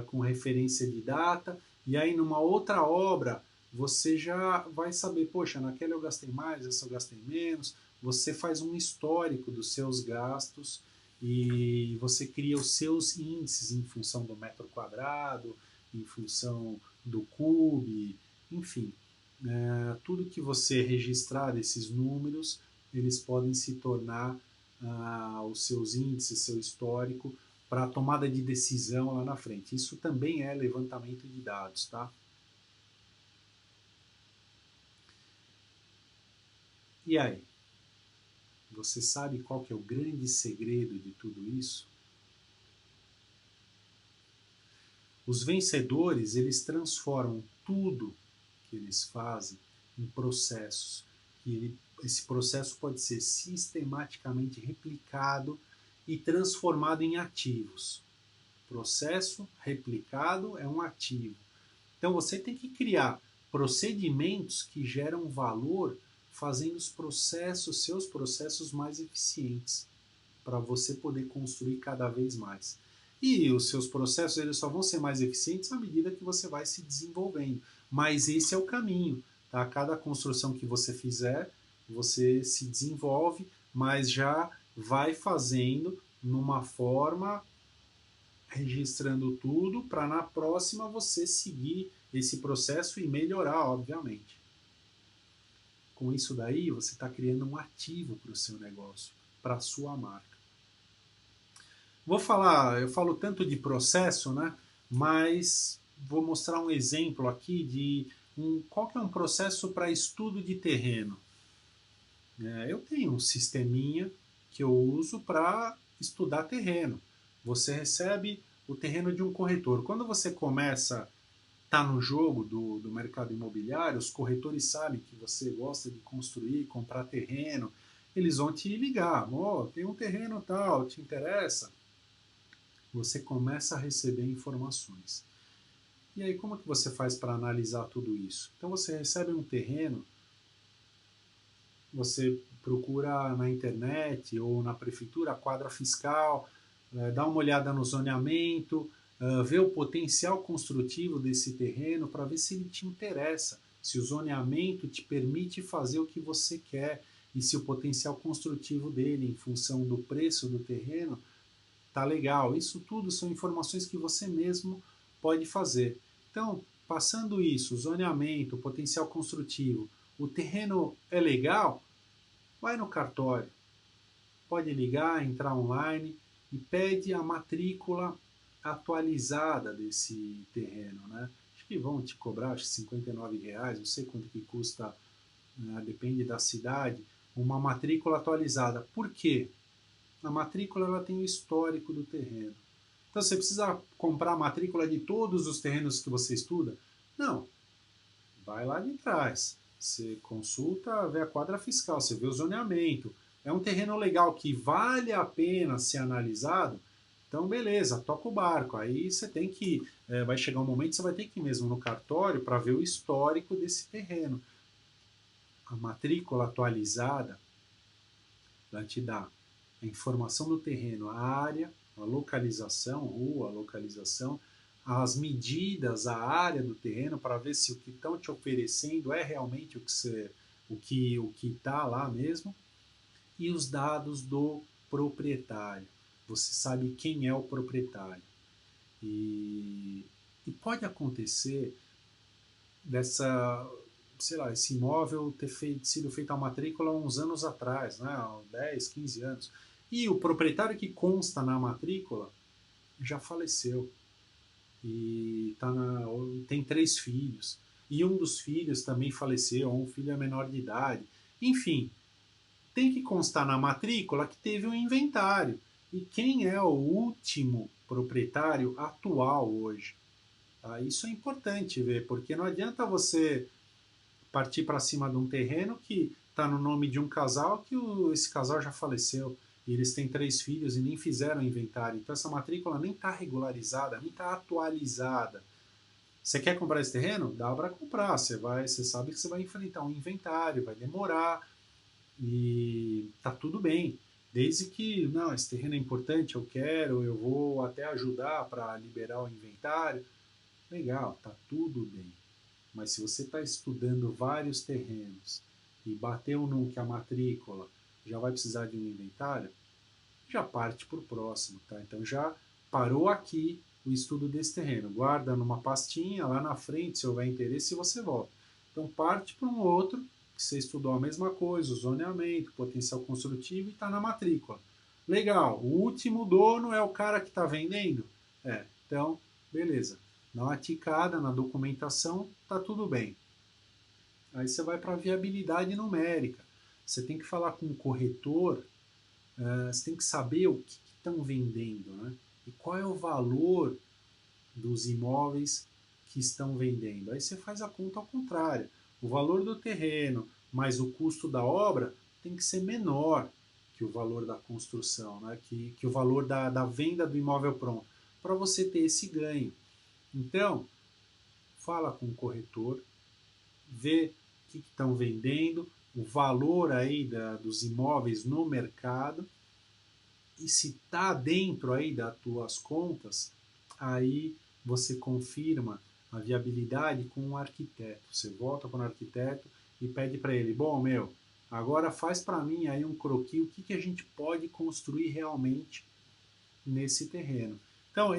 com referência de data, e aí numa outra obra você já vai saber, poxa, naquela eu gastei mais, essa eu gastei menos. Você faz um histórico dos seus gastos e você cria os seus índices em função do metro quadrado, em função do cube, enfim. Tudo que você registrar desses números, eles podem se tornar os seus índices, seu histórico, para a tomada de decisão lá na frente. Isso também é levantamento de dados, tá? E aí? Você sabe qual que é o grande segredo de tudo isso? Os vencedores, eles transformam tudo que eles fazem em processos. Esse processo pode ser sistematicamente replicado e transformado em ativos. Processo replicado é um ativo. Então você tem que criar procedimentos que geram valor, fazendo os processos, seus processos mais eficientes, para você poder construir cada vez mais. E os seus processos eles só vão ser mais eficientes à medida que você vai se desenvolvendo. Mas esse é o caminho. Tá? Cada construção que você fizer, você se desenvolve, mas já vai fazendo numa forma, registrando tudo, para na próxima você seguir esse processo e melhorar, obviamente. Com isso daí, você está criando um ativo para o seu negócio, para a sua marca. Vou falar, eu falo tanto de processo, né? Mas vou mostrar um exemplo aqui de qual que é um processo para estudo de terreno. Eu tenho um sisteminha que eu uso para estudar terreno. Você recebe o terreno de um corretor. Quando você começa tá no jogo do mercado imobiliário, os corretores sabem que você gosta de construir, comprar terreno, eles vão te ligar, tem um terreno tal, te interessa? Você começa a receber informações. E aí como que você faz para analisar tudo isso? Então você recebe um terreno, você procura na internet ou na prefeitura a quadra fiscal, dá uma olhada no zoneamento, ver o potencial construtivo desse terreno para ver se ele te interessa, se o zoneamento te permite fazer o que você quer e se o potencial construtivo dele, em função do preço do terreno, tá legal. Isso tudo são informações que você mesmo pode fazer. Então, passando isso, zoneamento, potencial construtivo, o terreno é legal, vai no cartório. Pode ligar, entrar online e pede a matrícula atualizada desse terreno, né? Acho que vão te cobrar, acho, R$ 59, não sei quanto que custa, né? Depende da cidade, uma matrícula atualizada. Por quê? A matrícula ela tem o histórico do terreno. Então você precisa comprar a matrícula de todos os terrenos que você estuda? Não. Vai lá de trás. Você consulta, vê a quadra fiscal, você vê o zoneamento. É um terreno legal que vale a pena ser analisado? Então, beleza, toca o barco. Aí você tem que. Vai chegar um momento que você vai ter que ir mesmo no cartório para ver o histórico desse terreno. A matrícula atualizada vai te dar a informação do terreno, a área, a localização, rua, a localização, as medidas, a área do terreno, para ver se o que estão te oferecendo é realmente o que está lá mesmo, e os dados do proprietário. Você sabe quem é o proprietário. E pode acontecer dessa, sei lá, esse imóvel ter sido feita a matrícula há uns anos atrás, né, há 10, 15 anos. E o proprietário que consta na matrícula já faleceu e tem 3 filhos. E um dos filhos também faleceu, um filho é menor de idade. Enfim, tem que constar na matrícula que teve um inventário. E quem é o último proprietário atual hoje? Tá? Isso é importante ver, porque não adianta você partir para cima de um terreno que está no nome de um casal que esse casal já faleceu e eles têm 3 filhos e nem fizeram inventário. Então essa matrícula nem está regularizada, nem está atualizada. Você quer comprar esse terreno? Dá para comprar. Você sabe que você vai enfrentar um inventário, vai demorar e tá tudo bem. Desde que, não, esse terreno é importante, eu quero, eu vou até ajudar para liberar o inventário. Legal, tá tudo bem. Mas se você está estudando vários terrenos e bateu num que a matrícula já vai precisar de um inventário, já parte para o próximo, tá? Então já parou aqui o estudo desse terreno. Guarda numa pastinha, lá na frente, se houver interesse, você volta. Então parte para um outro que você estudou a mesma coisa, o zoneamento, potencial construtivo e está na matrícula. Legal, o último dono é o cara que está vendendo? Então, beleza. Dá uma ticada na documentação, tá tudo bem. Aí você vai para a viabilidade numérica. Você tem que falar com o corretor, você tem que saber o que estão vendendo, né? E qual é o valor dos imóveis que estão vendendo. Aí você faz a conta ao contrário. O valor do terreno mais o custo da obra tem que ser menor que o valor da construção, né? que o valor da venda do imóvel pronto, para você ter esse ganho. Então, fala com o corretor, vê o que estão vendendo, o valor aí dos imóveis no mercado, e se está dentro aí das tuas contas, aí você confirma a viabilidade com o arquiteto. Você volta para o arquiteto e pede para ele, bom, agora faz para mim aí um croquis, o que a gente pode construir realmente nesse terreno. Então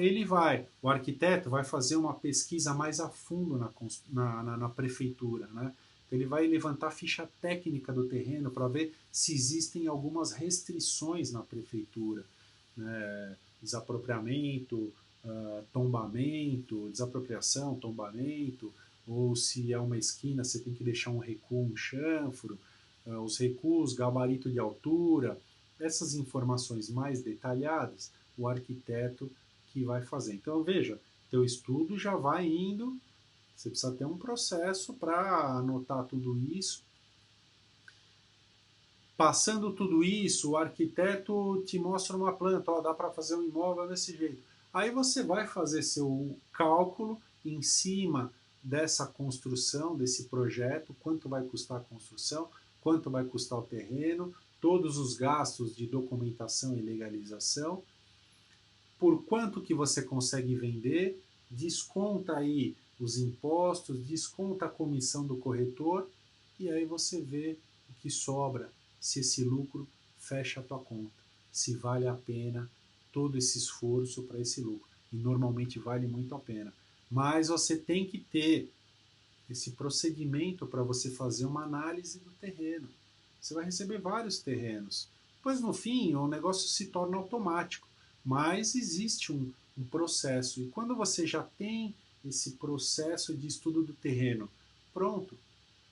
o arquiteto vai fazer uma pesquisa mais a fundo na prefeitura, né? Então, ele vai levantar a ficha técnica do terreno para ver se existem algumas restrições na prefeitura, né? Desapropriamento, tombamento, desapropriação, tombamento, ou se é uma esquina você tem que deixar um recuo, um chanfro, os recuos, gabarito de altura, essas informações mais detalhadas, o arquiteto que vai fazer. Então veja, teu estudo já vai indo, você precisa ter um processo para anotar tudo isso. Passando tudo isso, o arquiteto te mostra uma planta, dá para fazer um imóvel desse jeito. Aí você vai fazer seu cálculo em cima dessa construção, desse projeto, quanto vai custar a construção, quanto vai custar o terreno, todos os gastos de documentação e legalização, por quanto que você consegue vender, desconta aí os impostos, desconta a comissão do corretor e aí você vê o que sobra, se esse lucro fecha a tua conta, se vale a pena todo esse esforço para esse lucro. E normalmente vale muito a pena. Mas você tem que ter esse procedimento para você fazer uma análise do terreno. Você vai receber vários terrenos. Depois, no fim, o negócio se torna automático. Mas existe um processo. E quando você já tem esse processo de estudo do terreno pronto,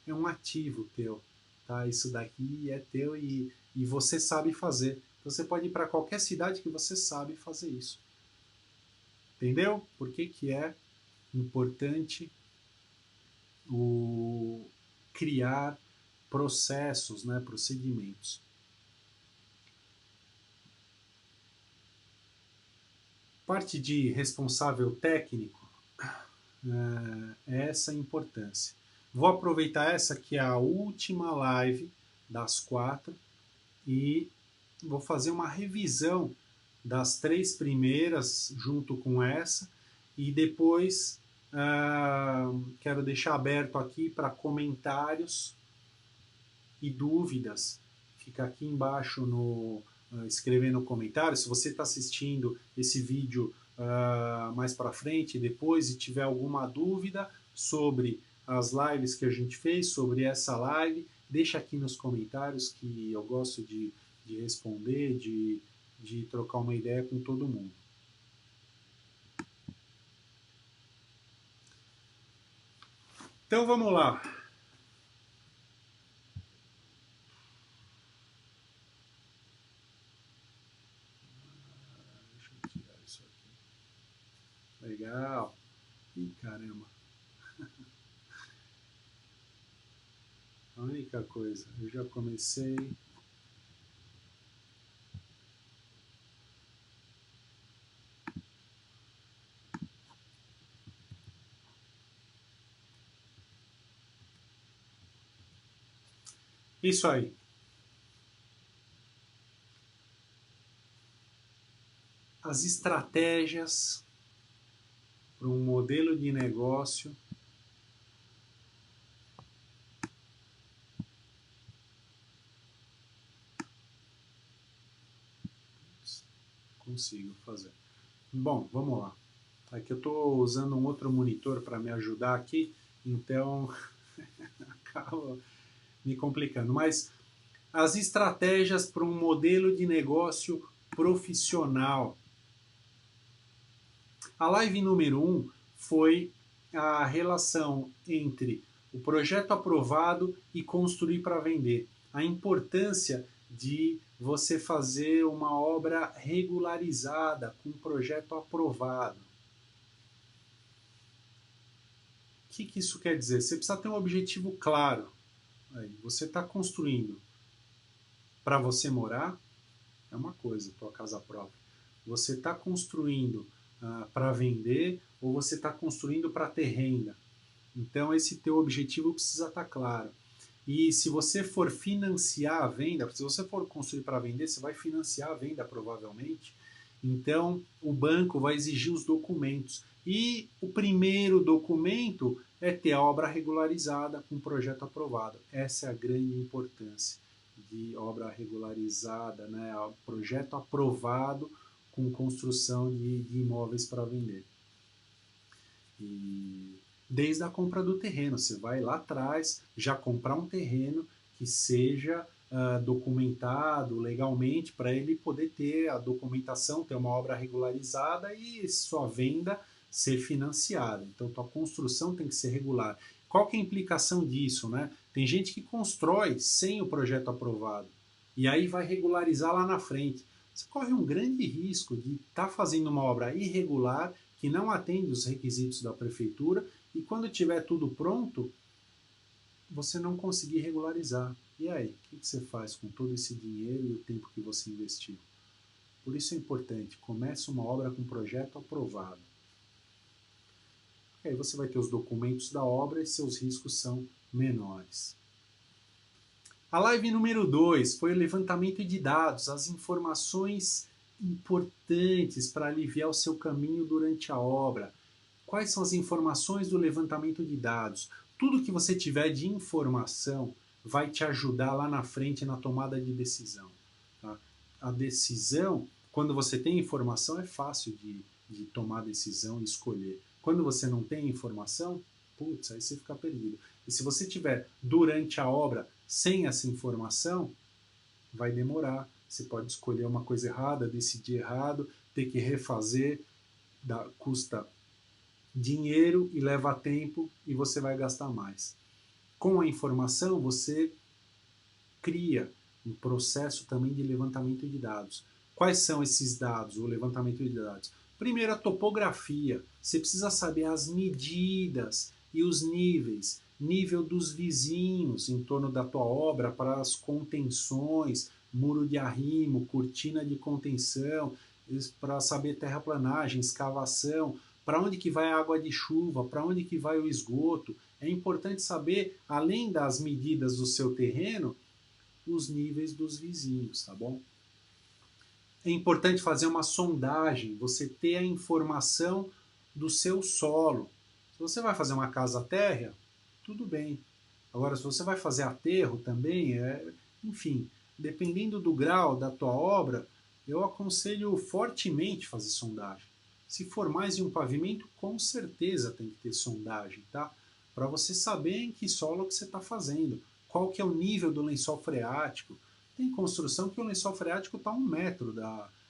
é um ativo teu. Tá? Isso daqui é teu e você sabe fazer. Então, você pode ir para qualquer cidade que você sabe fazer isso. Entendeu? Por que é importante criar processos, né, procedimentos. Parte de responsável técnico, é essa a importância. Vou aproveitar essa que é a última live das 4 e vou fazer uma revisão das 3 primeiras junto com essa e depois quero deixar aberto aqui para comentários e dúvidas. Fica aqui embaixo escrevendo no comentário. Se você está assistindo esse vídeo mais para frente, depois, e tiver alguma dúvida sobre as lives que a gente fez, sobre essa live, deixa aqui nos comentários que eu gosto de responder, de trocar uma ideia com todo mundo. Então vamos lá. Deixa eu tirar isso aqui. Legal. Ih, caramba. A única coisa, eu já comecei. Isso aí. As estratégias para um modelo de negócio consigo fazer. Bom, vamos lá. Aqui eu estou usando um outro monitor para me ajudar aqui, então acaba me complicando. Mas as estratégias para um modelo de negócio profissional. A live número 1 foi a relação entre o projeto aprovado e construir para vender. A importância de você fazer uma obra regularizada com um projeto aprovado. O que isso quer dizer? Você precisa ter um objetivo claro. Aí, você está construindo para você morar, é uma coisa, tua casa própria. Você está construindo para vender ou você está construindo para ter renda. Então esse teu objetivo precisa estar claro. E se você for financiar a venda, se você for construir para vender, você vai financiar a venda provavelmente. Então o banco vai exigir os documentos. E o primeiro documento é ter a obra regularizada com o projeto aprovado. Essa é a grande importância de obra regularizada, né? Projeto aprovado com construção de imóveis para vender. E desde a compra do terreno, você vai lá atrás já comprar um terreno que seja documentado legalmente para ele poder ter a documentação, ter uma obra regularizada e sua venda ser financiada. Então, tua construção tem que ser regular. Qual que é a implicação disso, né? Tem gente que constrói sem o projeto aprovado e aí vai regularizar lá na frente. Você corre um grande risco de estar fazendo uma obra irregular que não atende os requisitos da prefeitura e quando tiver tudo pronto, você não conseguir regularizar. E aí, o que você faz com todo esse dinheiro e o tempo que você investiu? Por isso é importante, comece uma obra com projeto aprovado. Aí você vai ter os documentos da obra e seus riscos são menores. A live número 2 foi o levantamento de dados, as informações importantes para aliviar o seu caminho durante a obra. Quais são as informações do levantamento de dados? Tudo que você tiver de informação vai te ajudar lá na frente na tomada de decisão. Tá? A decisão Quando você tem informação, é fácil de tomar decisão e escolher. Quando você não tem informação, putz, aí você fica perdido. E se você tiver durante a obra sem essa informação, vai demorar. Você pode escolher uma coisa errada, decidir errado, ter que refazer, custa dinheiro e leva tempo e você vai gastar mais. Com a informação, você cria um processo também de levantamento de dados. Quais são esses dados, o levantamento de dados? Primeiro, a topografia. Você precisa saber as medidas e os níveis. Nível dos vizinhos em torno da tua obra para as contenções, muro de arrimo, cortina de contenção, para saber terraplanagem, escavação, para onde que vai a água de chuva, para onde que vai o esgoto. É importante saber, além das medidas do seu terreno, os níveis dos vizinhos, tá bom? É importante fazer uma sondagem, você ter a informação do seu solo. Se você vai fazer uma casa térrea, tudo bem. Agora, se você vai fazer aterro também, enfim, dependendo do grau da tua obra, eu aconselho fortemente fazer sondagem. Se for mais de um pavimento, com certeza tem que ter sondagem, tá? Para você saber em que solo que você está fazendo, qual que é o nível do lençol freático. Tem construção que o lençol freático está 1 metro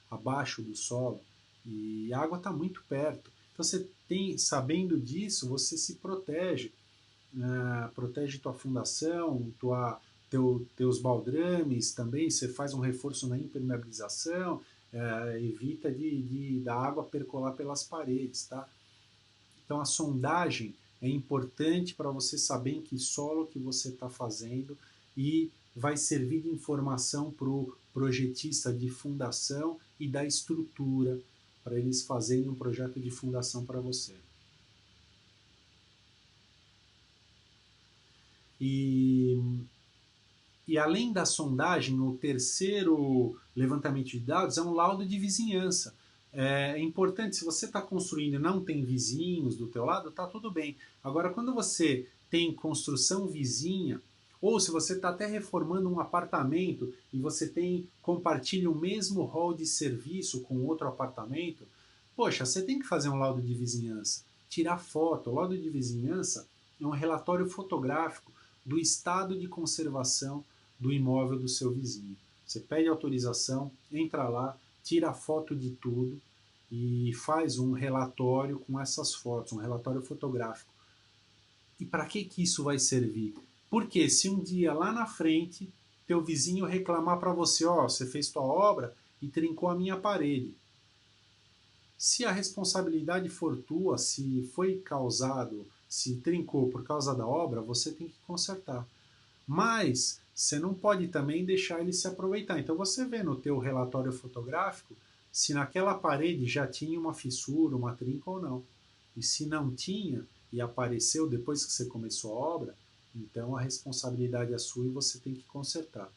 abaixo do solo e a água está muito perto. Então você tem, sabendo disso, você se protege, protege tua fundação, teus baldrames também, você faz um reforço na impermeabilização, evita da água percolar pelas paredes, tá? Então a sondagem é importante para você saber em que solo que você está fazendo e vai servir de informação para o projetista de fundação e da estrutura, para eles fazerem um projeto de fundação para você. E além da sondagem, o terceiro levantamento de dados é um laudo de vizinhança. É importante, se você está construindo e não tem vizinhos do teu lado, tá tudo bem. Agora, quando você tem construção vizinha, ou se você está até reformando um apartamento e você compartilha o mesmo hall de serviço com outro apartamento, poxa, você tem que fazer um laudo de vizinhança, tirar foto. O laudo de vizinhança é um relatório fotográfico do estado de conservação do imóvel do seu vizinho. Você pede autorização, entra lá, tira foto de tudo e faz um relatório com essas fotos, um relatório fotográfico. E para que isso vai servir? Porque se um dia lá na frente teu vizinho reclamar para você, você fez tua obra e trincou a minha parede. Se a responsabilidade for tua, se foi causado, se trincou por causa da obra, você tem que consertar. Mas você não pode também deixar ele se aproveitar. Então você vê no teu relatório fotográfico se naquela parede já tinha uma fissura, uma trinca ou não. E se não tinha e apareceu depois que você começou a obra, então a responsabilidade é sua e você tem que consertar.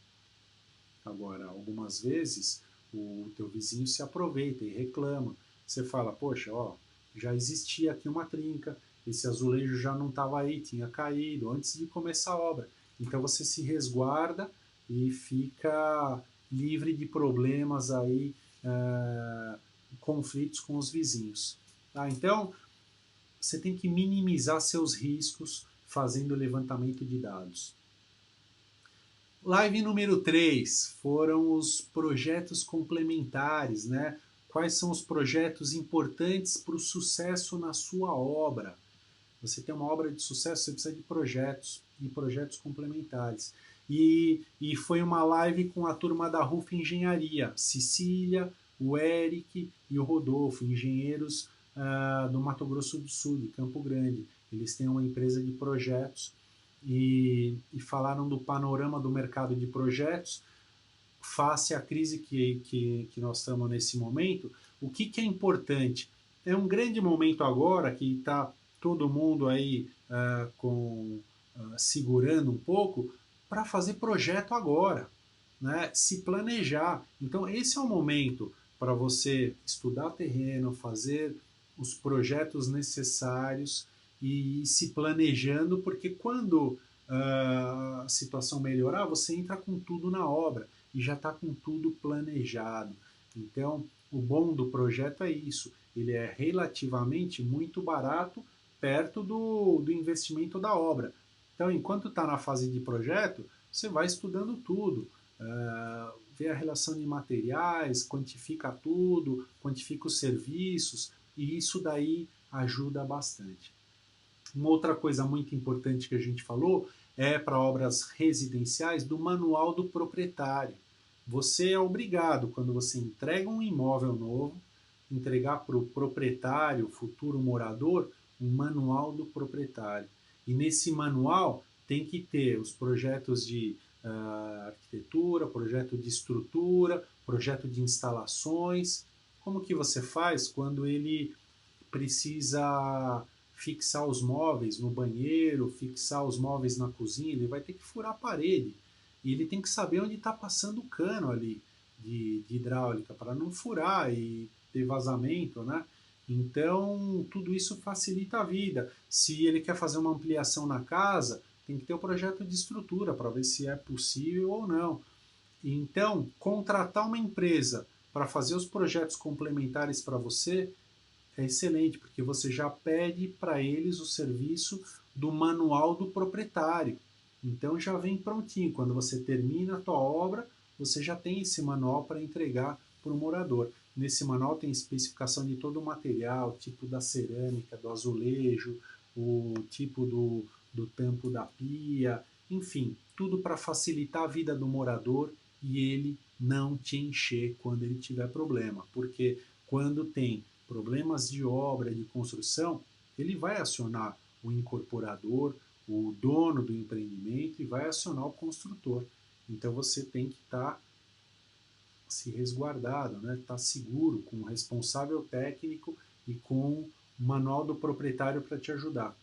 Agora, algumas vezes o teu vizinho se aproveita e reclama. Você fala, poxa, já existia aqui uma trinca, esse azulejo já não estava aí, tinha caído antes de começar a obra. Então você se resguarda e fica livre de problemas aí, conflitos com os vizinhos. Tá? Então, você tem que minimizar seus riscos fazendo levantamento de dados. Live número 3 foram os projetos complementares, né? Quais são os projetos importantes para o sucesso na sua obra? Você tem uma obra de sucesso, você precisa de projetos e projetos complementares. E foi uma live com a turma da RUF Engenharia, Cecília, o Eric e o Rodolfo, engenheiros do Mato Grosso do Sul, de Campo Grande. Eles têm uma empresa de projetos e falaram do panorama do mercado de projetos face à crise que nós estamos nesse momento. O que é importante? É um grande momento agora que está todo mundo aí segurando um pouco para fazer projeto agora, né? Se planejar. Então esse é o momento para você estudar terreno, fazer os projetos necessários e ir se planejando, porque quando a situação melhorar, você entra com tudo na obra e já está com tudo planejado. Então, o bom do projeto é isso, ele é relativamente muito barato perto do investimento da obra. Então, enquanto está na fase de projeto, você vai estudando tudo, vê a relação de materiais, quantifica tudo, quantifica os serviços, e isso daí ajuda bastante. Uma outra coisa muito importante que a gente falou é para obras residenciais do manual do proprietário. Você é obrigado, quando você entrega um imóvel novo, entregar para o proprietário, futuro morador, um manual do proprietário. E nesse manual tem que ter os projetos de arquitetura, projeto de estrutura, projeto de instalações. Como que você faz quando ele precisa fixar os móveis no banheiro, fixar os móveis na cozinha, ele vai ter que furar a parede. E ele tem que saber onde está passando o cano ali de hidráulica, para não furar e ter vazamento, né? Então, tudo isso facilita a vida. Se ele quer fazer uma ampliação na casa, tem que ter o projeto de estrutura para ver se é possível ou não. Então, contratar uma empresa para fazer os projetos complementares para você é excelente, porque você já pede para eles o serviço do manual do proprietário. Então já vem prontinho. Quando você termina a tua obra, você já tem esse manual para entregar para o morador. Nesse manual tem especificação de todo o material, tipo da cerâmica, do azulejo, o tipo do tampo da pia, enfim, tudo para facilitar a vida do morador e ele não te encher quando ele tiver problema. Porque quando tem problemas de obra, de construção, ele vai acionar o incorporador, o dono do empreendimento e vai acionar o construtor. Então você tem que estar se resguardado, né? Estar seguro, com o responsável técnico e com o manual do proprietário para te ajudar.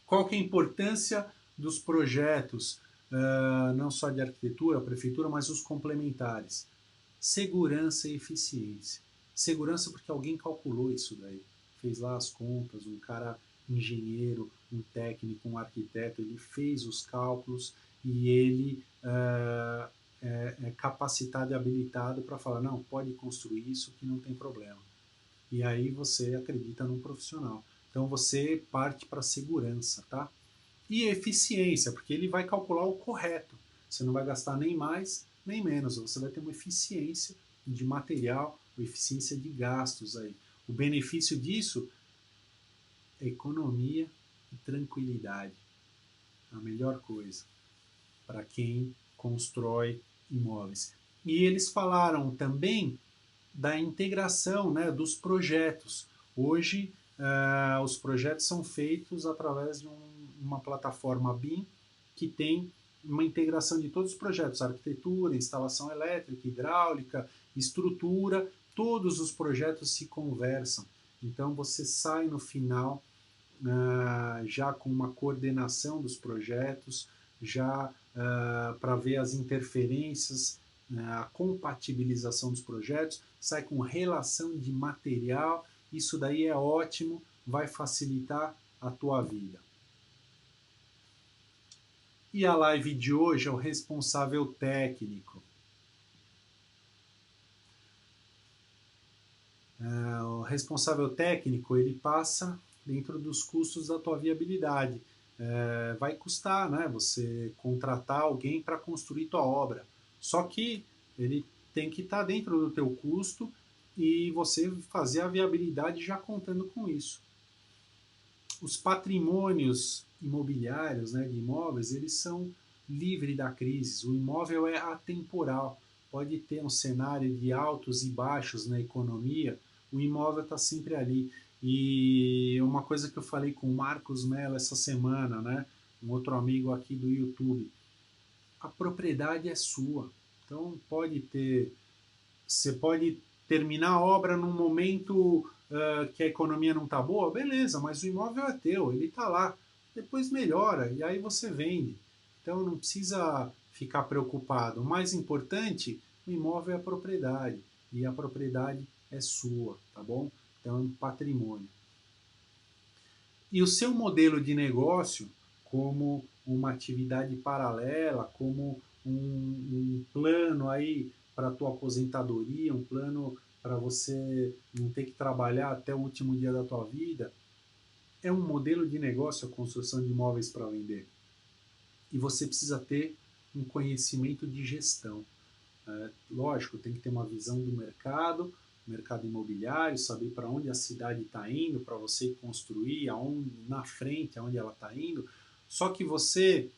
Qual que é a importância dos projetos, não só de arquitetura, prefeitura, mas os complementares? Segurança e eficiência. Segurança porque alguém calculou isso daí, fez lá as contas, um cara engenheiro, um técnico, um arquiteto, ele fez os cálculos e ele é capacitado e habilitado para falar, não, pode construir isso que não tem problema. E aí você acredita num profissional. Então você parte para a segurança, tá? E eficiência, porque ele vai calcular o correto. Você não vai gastar nem mais nem menos, você vai ter uma eficiência de material, uma eficiência de gastos aí. O benefício disso é economia e tranquilidade. A melhor coisa para quem constrói imóveis. E eles falaram também da integração, né, dos projetos. Hoje, os projetos são feitos através de uma plataforma BIM que tem uma integração de todos os projetos, arquitetura, instalação elétrica, hidráulica, estrutura, todos os projetos se conversam. Então você sai no final já com uma coordenação dos projetos, já para ver as interferências, a compatibilização dos projetos, sai com relação de material, isso daí é ótimo, vai facilitar a tua vida. E a live de hoje é o responsável técnico. O responsável técnico, ele passa dentro dos custos da tua viabilidade. Vai custar, né, você contratar alguém para construir tua obra. Só que ele tem que estar dentro do teu custo e você fazer a viabilidade já contando com isso. Os patrimônios imobiliários, né, de imóveis, eles são livres da crise. O imóvel é atemporal. Pode ter um cenário de altos e baixos na economia, o imóvel está sempre ali. E uma coisa que eu falei com o Marcos Mello essa semana, né, um outro amigo aqui do YouTube, a propriedade é sua. Então pode ter, você pode terminar a obra num momento que a economia não está boa, beleza, mas o imóvel é teu, ele está lá. Depois melhora e aí você vende. Então não precisa ficar preocupado. O mais importante, o imóvel é a propriedade e a propriedade é sua, tá bom? Então é um patrimônio. E o seu modelo de negócio, como uma atividade paralela, como um plano aí para a tua aposentadoria, um plano para você não ter que trabalhar até o último dia da tua vida, é um modelo de negócio a construção de imóveis para vender. E você precisa ter um conhecimento de gestão. Lógico, tem que ter uma visão do mercado imobiliário, saber para onde a cidade está indo, para você construir, aonde, na frente, aonde ela está indo. Só que você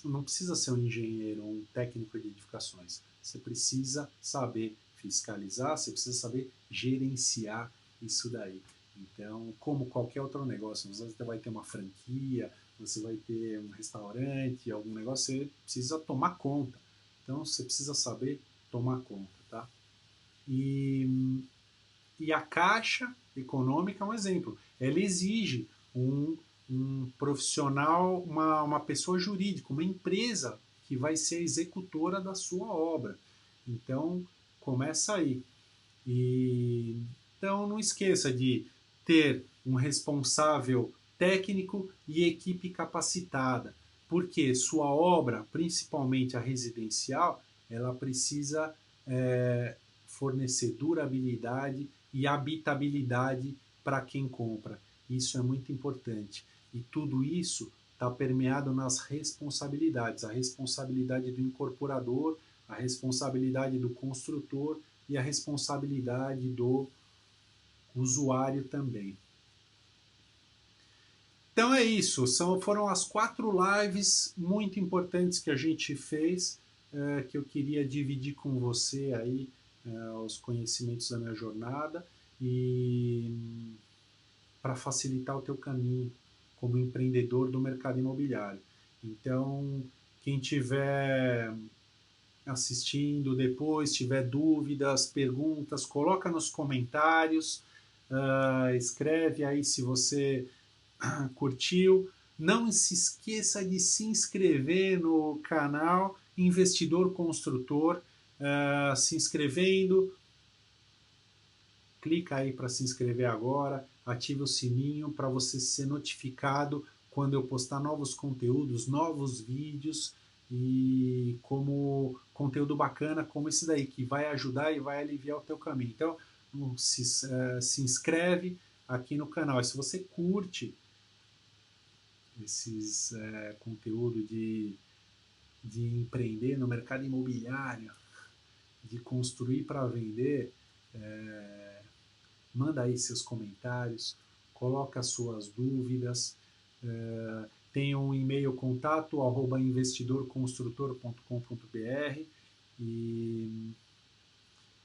não precisa ser um engenheiro ou um técnico de edificações. Você precisa saber fiscalizar, você precisa saber gerenciar isso daí. Então, como qualquer outro negócio, você vai ter uma franquia, você vai ter um restaurante, algum negócio, você precisa tomar conta. Então, você precisa saber tomar conta, tá? E a Caixa Econômica é um exemplo. Ela exige um profissional, uma pessoa jurídica, uma empresa que vai ser a executora da sua obra. Então, começa aí. Então, não esqueça de ter um responsável técnico e equipe capacitada, porque sua obra, principalmente a residencial, ela precisa fornecer durabilidade e habitabilidade para quem compra. Isso é muito importante. E tudo isso está permeado nas responsabilidades. A responsabilidade do incorporador, a responsabilidade do construtor e a responsabilidade do usuário também. Então é isso, foram as 4 lives muito importantes que a gente fez, que eu queria dividir com você aí os conhecimentos da minha jornada e para facilitar o teu caminho como empreendedor do mercado imobiliário. Então, quem tiver assistindo depois, tiver dúvidas, perguntas, coloca nos comentários, escreve aí se você curtiu. Não se esqueça de se inscrever no canal Investidor Construtor, se inscrevendo. Clica aí para se inscrever agora, ative o sininho para você ser notificado quando eu postar novos conteúdos, novos vídeos e como conteúdo bacana como esse daí, que vai ajudar e vai aliviar o teu caminho. Então, se inscreve aqui no canal. E se você curte esses conteúdo de empreender no mercado imobiliário, de construir para vender, manda aí seus comentários, coloca suas dúvidas, tem um e-mail contato @investidorconstrutor.com.br e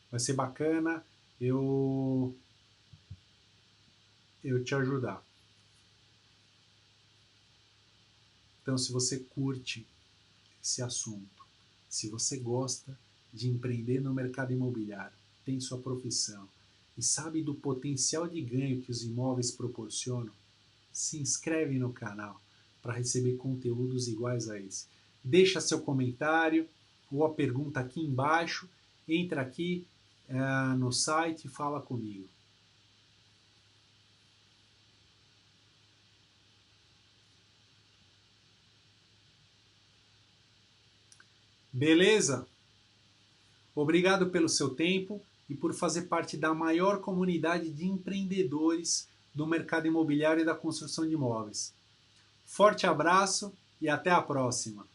vai ser bacana eu te ajudar. Então, se você curte esse assunto, se você gosta de empreender no mercado imobiliário, tem sua profissão e sabe do potencial de ganho que os imóveis proporcionam, se inscreve no canal para receber conteúdos iguais a esse. Deixa seu comentário ou a pergunta aqui embaixo, entra aqui no site e fala comigo. Beleza? Obrigado pelo seu tempo e por fazer parte da maior comunidade de empreendedores do mercado imobiliário e da construção de imóveis. Forte abraço e até a próxima!